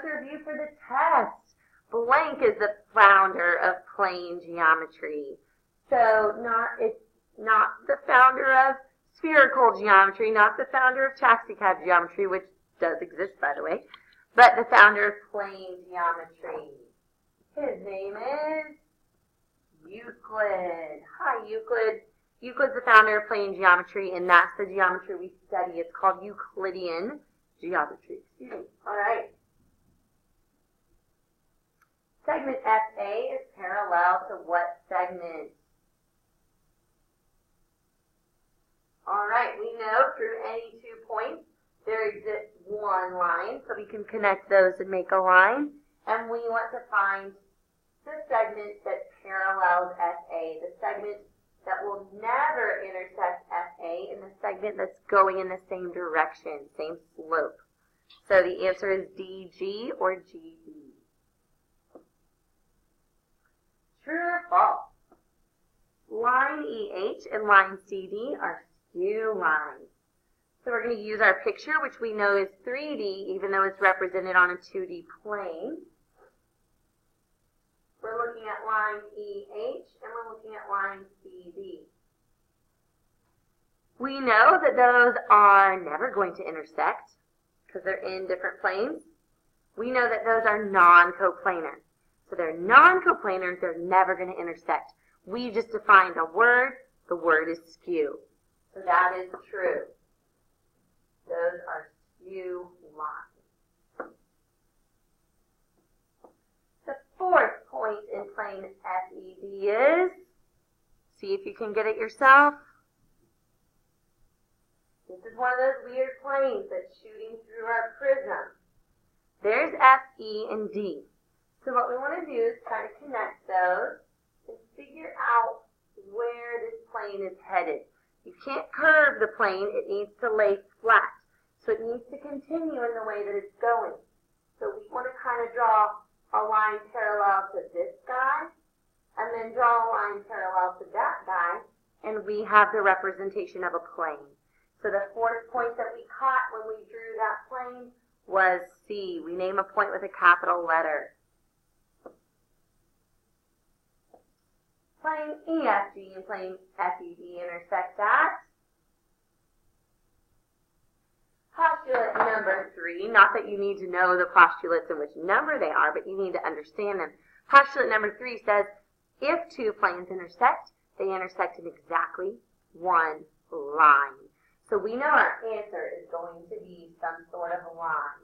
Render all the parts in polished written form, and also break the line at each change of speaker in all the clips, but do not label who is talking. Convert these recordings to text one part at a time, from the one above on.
let's review for the test. Blank is the founder of plane geometry. So it's not the founder of spherical geometry, not the founder of taxicab geometry, which does exist, by the way, but the founder of plane geometry. His name is Euclid. Hi, Euclid. Euclid's the founder of plane geometry, and that's the geometry we study. It's called Euclidean geometry. All right. Segment FA is parallel to what segment? All right, we know through any 2 points there exists one line, so we can connect those and make a line. And we want to find the segment that parallels FA, the segment that will never intersect FA, and the segment that's going in the same direction, same slope. So the answer is DG or GB. True or false? Line EH and line CD are skew lines. So we're going to use our picture, which we know is 3D, even though it's represented on a 2D plane. We're looking at line EH and we're looking at line CD. We know that those are never going to intersect because they're in different planes. We know that those are non-coplanar. So they're non-coplanar, they're never going to intersect. We just defined a word, the word is skew. So that is true. Those are skew lines. The fourth point in plane FED is, see if you can get it yourself. This is one of those weird planes that's shooting through our prism. There's F, E, and D. So what we want to do is try to connect those and figure out where this plane is headed. You can't curve the plane, it needs to lay flat. So it needs to continue in the way that it's going. So we want to kind of draw a line parallel to this guy, and then draw a line parallel to that guy, and we have the representation of a plane. So the fourth point that we caught when we drew that plane was C. We name a point with a capital letter. Plane EFG and plane FED intersect at postulate number 3. Not that you need to know the postulates and which number they are, but you need to understand them. Postulate number 3 says, if two planes intersect, they intersect in exactly one line. So we know our answer is going to be some sort of a line.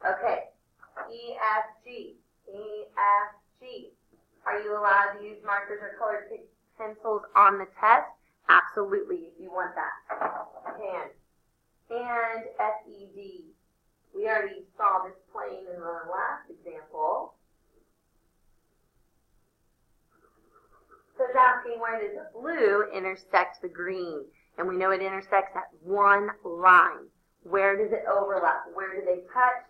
Okay, EFG, EFG. Are you allowed to use markers or colored pencils on the test? Absolutely, if you want that. You can. And FED. We already saw this plane in the last example. So it's asking, where does the blue intersect the green? And we know it intersects at one line. Where does it overlap? Where do they touch?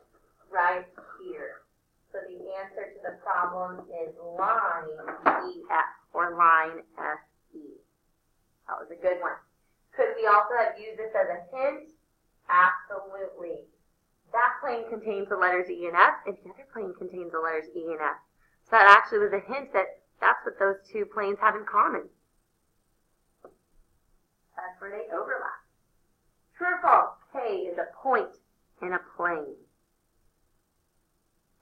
Right here. So the answer to the problem is line EF, or line FE. That was a good one. Could we also have used this as a hint? Absolutely. That plane contains the letters E and F, and the other plane contains the letters E and F. So that actually was a hint that that's what those two planes have in common. That's where they overlap. True or false? K is a point in a plane.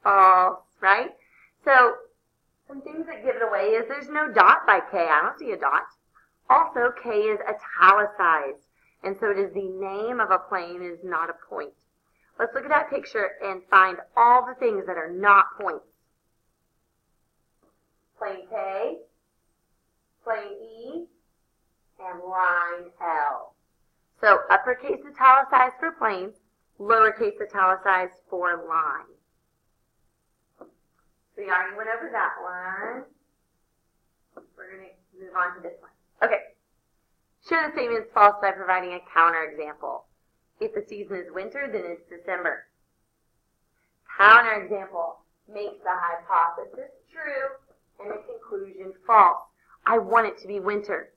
False, right? So some things that give it away is there's no dot by K. I don't see a dot. Also, K is italicized, and so it is the name of a plane, it is not a point. Let's look at that picture and find all the things that are not points. Plane K, plane E, and line L. So uppercase italicized for planes, lowercase italicized for line. So we already went over that one. We're going to move on to this one. Okay. Show the statement is false by providing a counterexample. If the season is winter, then it's December. Counterexample makes the hypothesis true and the conclusion false. I want it to be winter.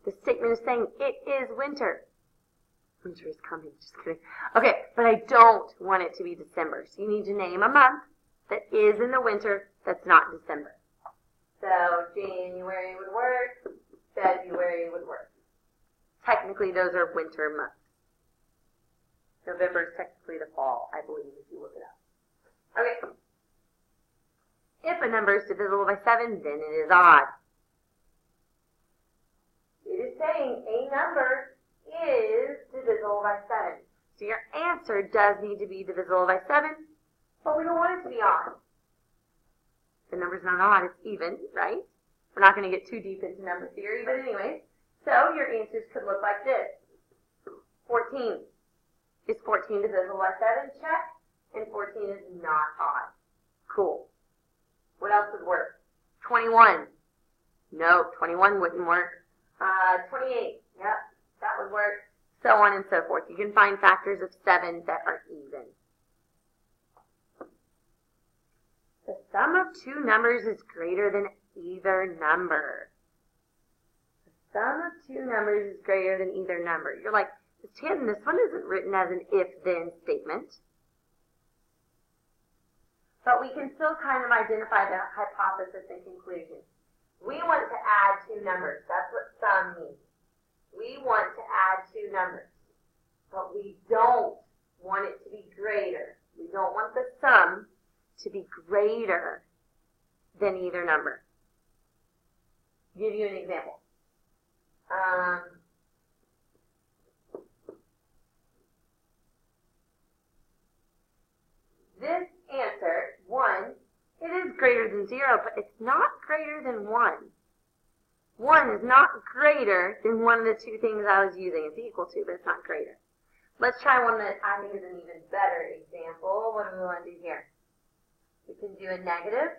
The statement is saying it is winter. Winter is coming. Just kidding. Okay, but I don't want it to be December. So you need to name a month that is in the winter that's not December. So January would work. February would work. Technically, those are winter months. November is technically the fall, I believe, if you look it up. Okay. If a number is divisible by 7, then it is odd. It is saying a number is divisible by 7. So your answer does need to be divisible by 7, but we don't want it to be odd. The number's not odd, it's even, right? We're not going to get too deep into number theory, but anyway. So your answers could look like this. 14. Is 14 divisible by 7? Check. And 14 is not odd. Cool. What else would work? 21. No, 21 wouldn't work. 28. Yep, that would work. So on and so forth. You can find factors of 7 that are even. The sum of two numbers is greater than either number. The sum of two numbers is greater than either number. You're like, Tim, this one isn't written as an if-then statement. But we can still kind of identify the hypothesis and conclusion. We want to add two numbers. That's what sum means. We want to add two numbers. But we don't want it to be greater. We don't want the sum to be greater than either number. I'll give you an example. This answer, 1, it is greater than 0, but it's not greater than 1. 1 is not greater than one of the two things I was using. It's equal to, but it's not greater. Let's try one that I think is an even better example. What do we want to do here? We can do a negative.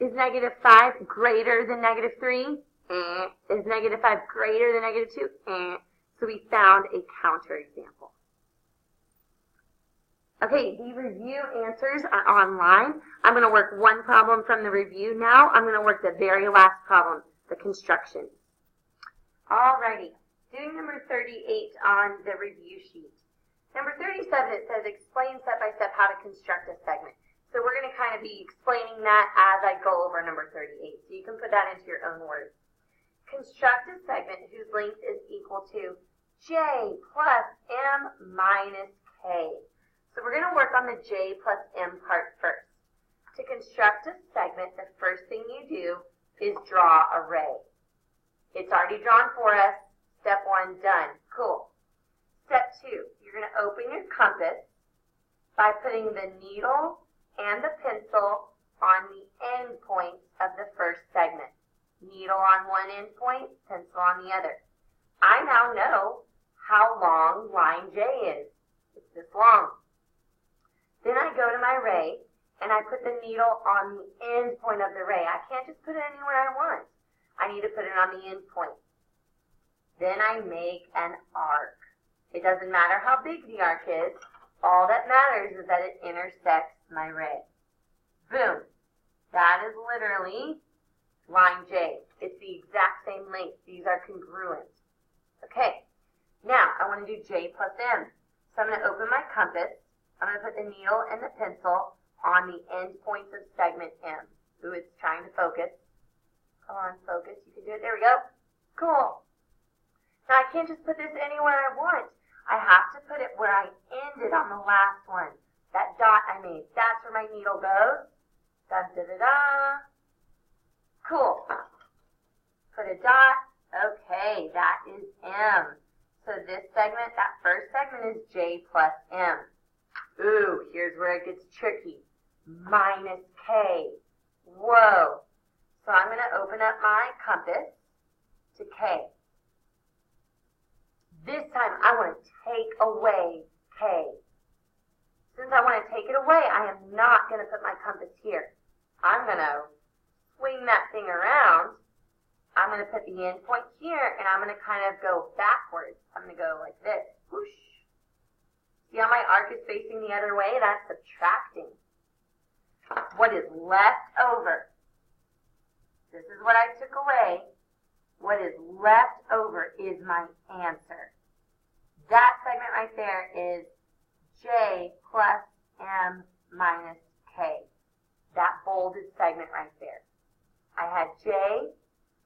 Is negative 5 greater than negative 3? Is negative 5 greater than negative 2? So we found a counterexample. Okay, the review answers are online. I'm going to work one problem from the review now. I'm going to work the very last problem, the construction. Alrighty, doing number 38 on the review sheet. Number 37, it says explain step by step how to construct a segment. So we're going to kind of be explaining that as I go over number 38. So you can put that into your own words. Construct a segment whose length is equal to j plus m minus k. So we're going to work on the j plus m part first. To construct a segment, the first thing you do is draw a ray. It's already drawn for us. Step 1 done. Cool. Step 2, you're going to open your compass by putting the needle and the pencil on the end points of the first segment. Needle on one end point, pencil on the other. I now know how long line J is. It's this long. Then I go to my ray and I put the needle on the end point of the ray. I can't just put it anywhere I want. I need to put it on the end point. Then I make an arc. It doesn't matter how big the arc is. All that matters is that it intersects my ray. Boom. That is literally line J. It's the exact same length. These are congruent. Okay. Now, I want to do J plus M. So I'm going to open my compass. I'm going to put the needle and the pencil on the end points of segment M. Ooh, it's trying to focus. Come on, focus. You can do it. There we go. Cool. Now, I can't just put this anywhere I want. I have to put it where I ended on the last one. That dot I made, that's where my needle goes. Da-da-da-da. Cool. Put a dot. Okay, that is M. So this segment, that first segment is J plus M. Ooh, here's where it gets tricky. Minus K. Whoa. So I'm going to open up my compass to K. This time I want to take away K. Since I want to take it away, I am not going to put my compass here. I'm going to swing that thing around. I'm going to put the end point here, and I'm going to kind of go backwards. I'm going to go like this. Whoosh. See how my arc is facing the other way? That's subtracting. What is left over? This is what I took away. What is left over is my answer. That segment right there is J plus M minus K. That bolded segment right there. I had J,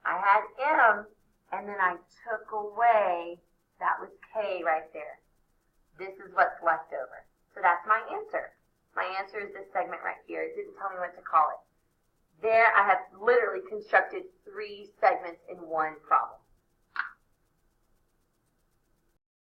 I had M, and then I took away, that was K right there. This is what's left over. So that's my answer. My answer is this segment right here. It didn't tell me what to call it. There, I have literally constructed 3 segments in one problem.